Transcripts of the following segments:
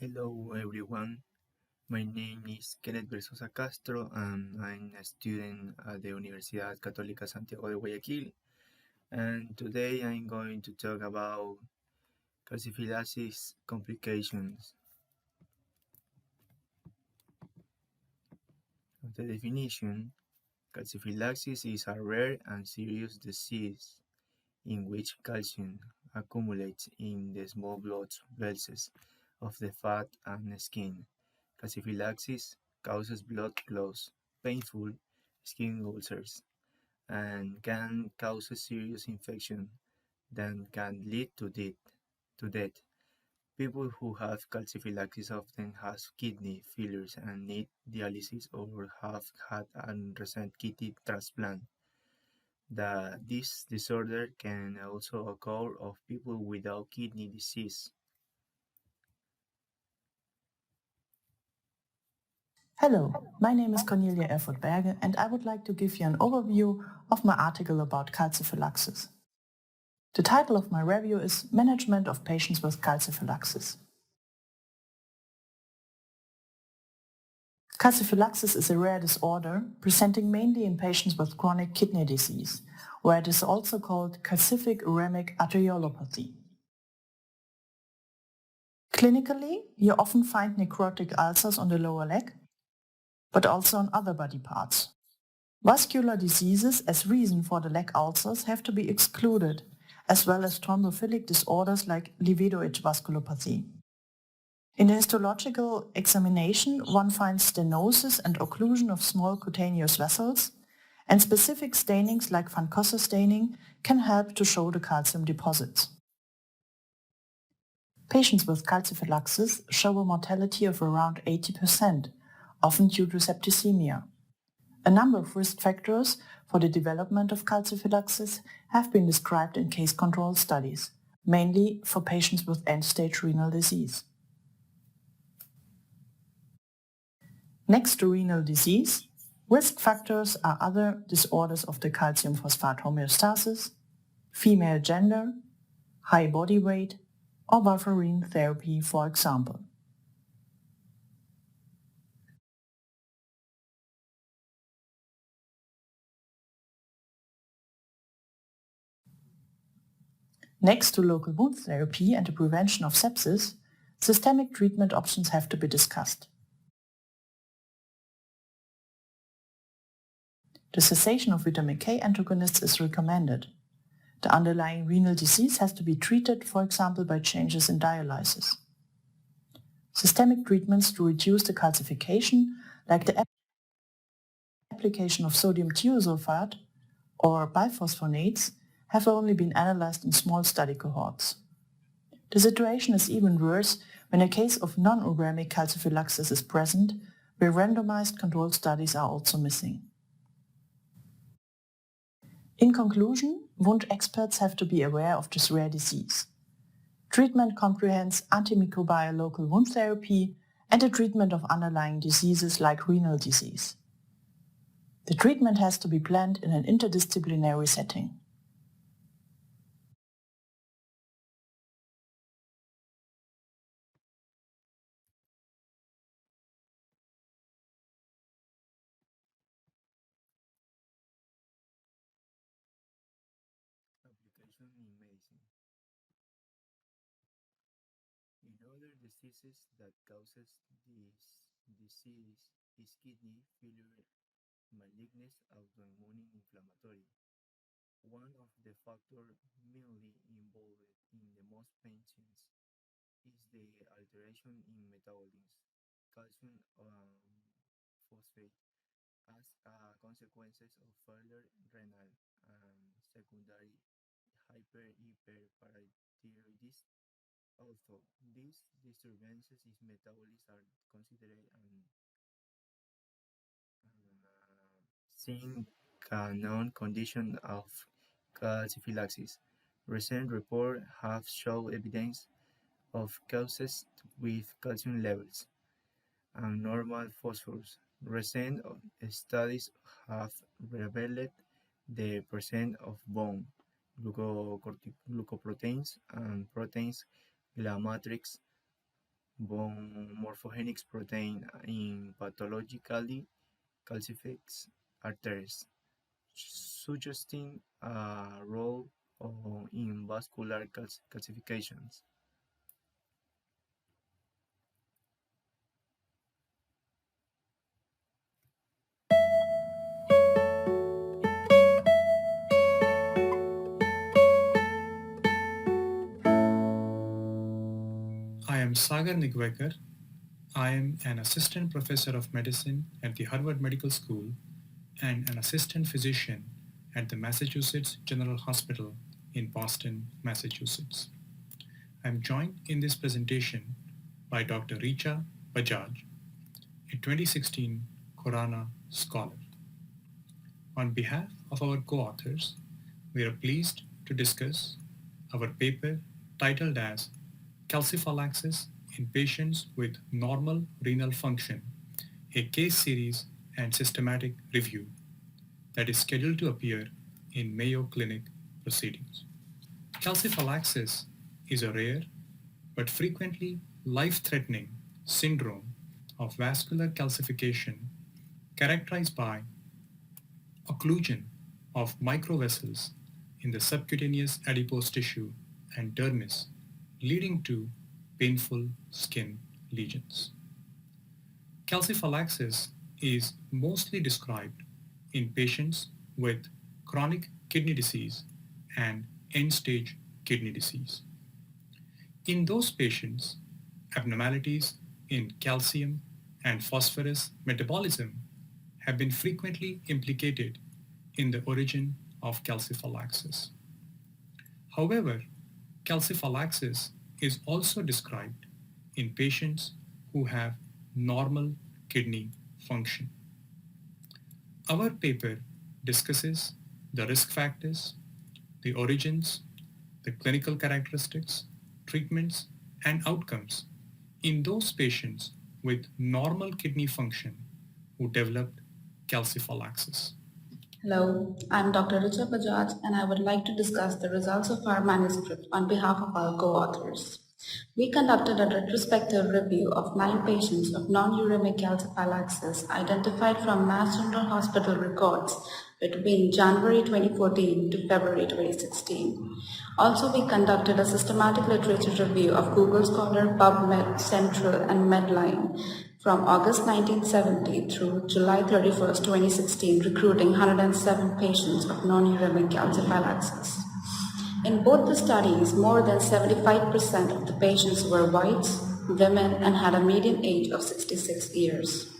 Hello everyone, my name is Kenneth Versosa Castro and I'm a student at the Universidad Católica Santiago de Guayaquil, and today I'm going to talk about calciphylaxis complications. Of the definition, calciphylaxis is a rare and serious disease in which calcium accumulates in the small blood vessels of the fat and skin. Calciphylaxis causes blood clots, painful skin ulcers, and can cause a serious infection that can lead to death. People who have calciphylaxis often have kidney failures and need dialysis or have had a recent kidney transplant. This disorder can also occur of people without kidney disease. Hello, my name is Cornelia Erfurt-Berge and I would like to give you an overview of my article about calciphylaxis. The title of my review is Management of Patients with Calciphylaxis. Calciphylaxis is a rare disorder presenting mainly in patients with chronic kidney disease, where it is also called calcific uremic arteriolopathy. Clinically, you often find necrotic ulcers on the lower leg, but also on other body parts. Vascular diseases as reason for the leg ulcers have to be excluded, as well as thrombophilic disorders like livedoid vasculopathy. In the histological examination, one finds stenosis and occlusion of small cutaneous vessels, and specific stainings like Van Cosse staining can help to show the calcium deposits. Patients with calciphylaxis show a mortality of around 80%, often due to septicemia. A number of risk factors for the development of calciphylaxis have been described in case control studies, mainly for patients with end-stage renal disease. Next to renal disease, risk factors are other disorders of the calcium phosphate homeostasis, female gender, high body weight, or warfarin therapy, for example. Next to local wound therapy and the prevention of sepsis, systemic treatment options have to be discussed. The cessation of vitamin K antagonists is recommended. The underlying renal disease has to be treated, for example, by changes in dialysis. Systemic treatments to reduce the calcification, like the application of sodium thiosulfate or biphosphonates, have only been analyzed in small study cohorts. The situation is even worse when a case of non-uremic calciphylaxis is present, where randomized controlled studies are also missing. In conclusion, wound experts have to be aware of this rare disease. Treatment comprehends antimicrobial local wound therapy and the treatment of underlying diseases like renal disease. The treatment has to be planned in an interdisciplinary setting. Application in medicine. In other diseases that causes this disease is kidney failure, malignant autoimmune inflammatory. One of the factors mainly involved in the most patients is the alteration in metabolism, calcium phosphate, as consequences of failure renal and secondary hyperparathyroidism. Although these disturbances in metabolism are considered an sine qua non condition of calciphylaxis, recent reports have shown evidence of causes with calcium levels and normal phosphorus. Recent studies have revealed the presence of bone glucoproteins and proteins glycomatrix bone morphogenic protein in pathologically calcified arteries, suggesting a role in vascular calcifications. I am Sagar Nigwekar. I am an assistant professor of medicine at the Harvard Medical School and an assistant physician at the Massachusetts General Hospital in Boston, Massachusetts. I am joined in this presentation by Dr. Richa Bajaj, a 2016 Corona Scholar. On behalf of our co-authors, we are pleased to discuss our paper titled as Calciphylaxis in Patients with Normal Renal Function, a case series and systematic review that is scheduled to appear in Mayo Clinic proceedings. Calciphylaxis is a rare but frequently life-threatening syndrome of vascular calcification characterized by occlusion of microvessels in the subcutaneous adipose tissue and dermis, leading to painful skin lesions. Calciphylaxis is mostly described in patients with chronic kidney disease and end-stage kidney disease. In those patients, abnormalities in calcium and phosphorus metabolism have been frequently implicated in the origin of calciphylaxis. However, calciphylaxis is also described in patients who have normal kidney function. Our paper discusses the risk factors, the origins, the clinical characteristics, treatments, and outcomes in those patients with normal kidney function who developed calciphylaxis. Hello, I'm Dr. Richa Bajaj and I would like to discuss the results of our manuscript on behalf of our co-authors. We conducted a retrospective review of 9 patients of non-uremic calciphylaxis identified from Mass General Hospital records between January 2014 to February 2016. Also, we conducted a systematic literature review of Google Scholar, PubMed, Central, and Medline from August 1970 through July 31, 2016, recruiting 107 patients of non-uremic calciphylaxis. In both the studies, more than 75% of the patients were whites, women, and had a median age of 66 years.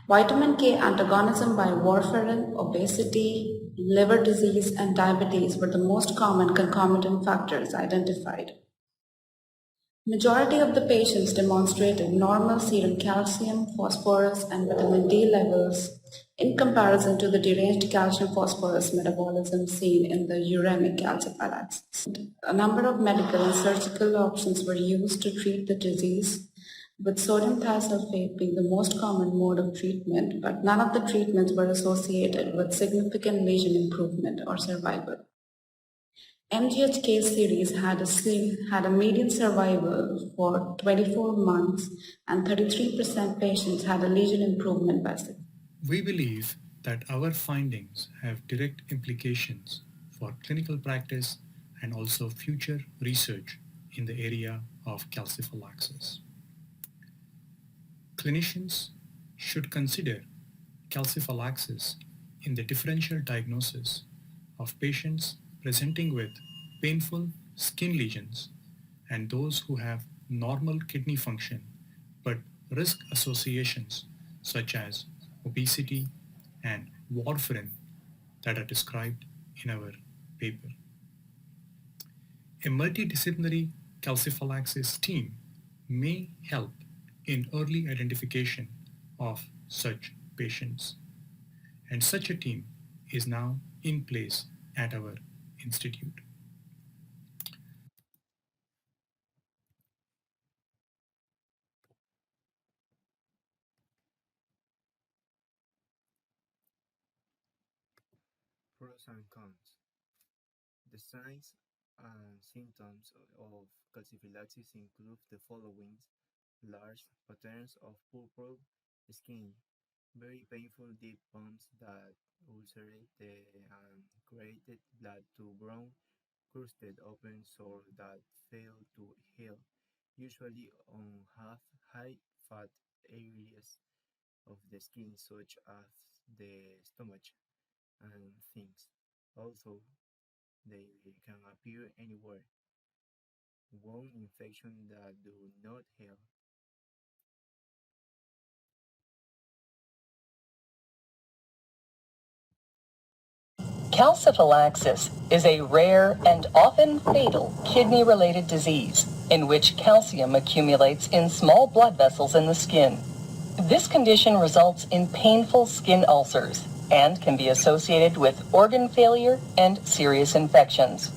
Vitamin K antagonism by warfarin, obesity, liver disease, and diabetes were the most common concomitant factors identified. Majority of the patients demonstrated normal serum calcium, phosphorus, and vitamin D levels in comparison to the deranged calcium-phosphorus metabolism seen in the uremic calciphylaxis. A number of medical and surgical options were used to treat the disease, with sodium thiosulfate being the most common mode of treatment, but none of the treatments were associated with significant lesion improvement or survival. MGH case series had a median survival for 24 months and 33% patients had a lesion improvement by 6. We believe that our findings have direct implications for clinical practice and also future research in the area of calciphylaxis. Clinicians should consider calciphylaxis in the differential diagnosis of patients presenting with painful skin lesions and those who have normal kidney function but risk associations such as obesity and warfarin that are described in our paper. A multidisciplinary calciphylaxis team may help in early identification of such patients, and such a team is now in place at our institute. Pros and cons. The signs and symptoms of calciphylaxis include the following: large patterns of purple skin, very painful deep bumps that ulcerate and created blood to brown crusted open sores that fail to heal, usually on half high fat areas of the skin such as the stomach and things. Also, they can appear anywhere. Wound infections that do not heal. Calciphylaxis is a rare and often fatal kidney-related disease in which calcium accumulates in small blood vessels in the skin. This condition results in painful skin ulcers and can be associated with organ failure and serious infections.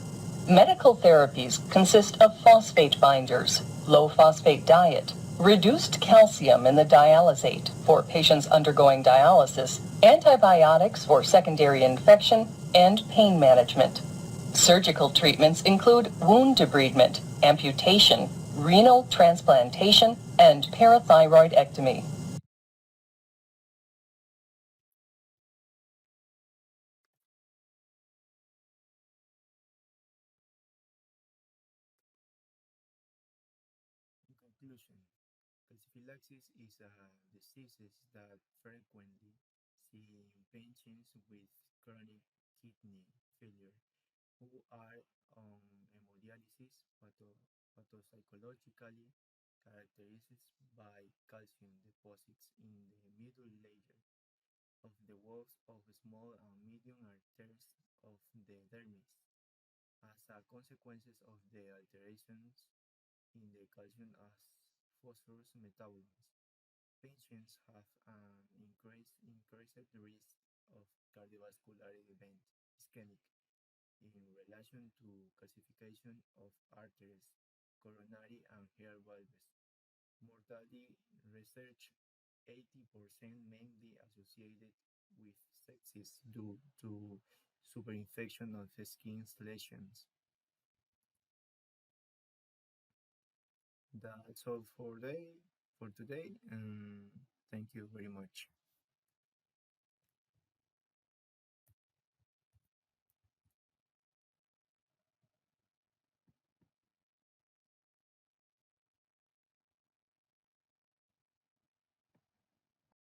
Medical therapies consist of phosphate binders, low phosphate diet, reduced calcium in the dialysate for patients undergoing dialysis, antibiotics for secondary infection, and pain management. Surgical treatments include wound debridement, amputation, renal transplantation, and parathyroidectomy. In conclusion, calciphylaxis is a disease that frequently seen in patients with chronic kidney failure who are on hemodialysis pathophysiologically characterized by calcium deposits in the middle layer of the walls of small and medium arteries of the dermis. As a consequence of the alterations in the calcium as phosphorus metabolism, patients have an increased risk of cardiovascular event ischemic in relation to calcification of arteries, coronary and heart valves. Mortality research 80% mainly associated with sepsis due to superinfection of skin lesions. That's all for today, and thank you very much.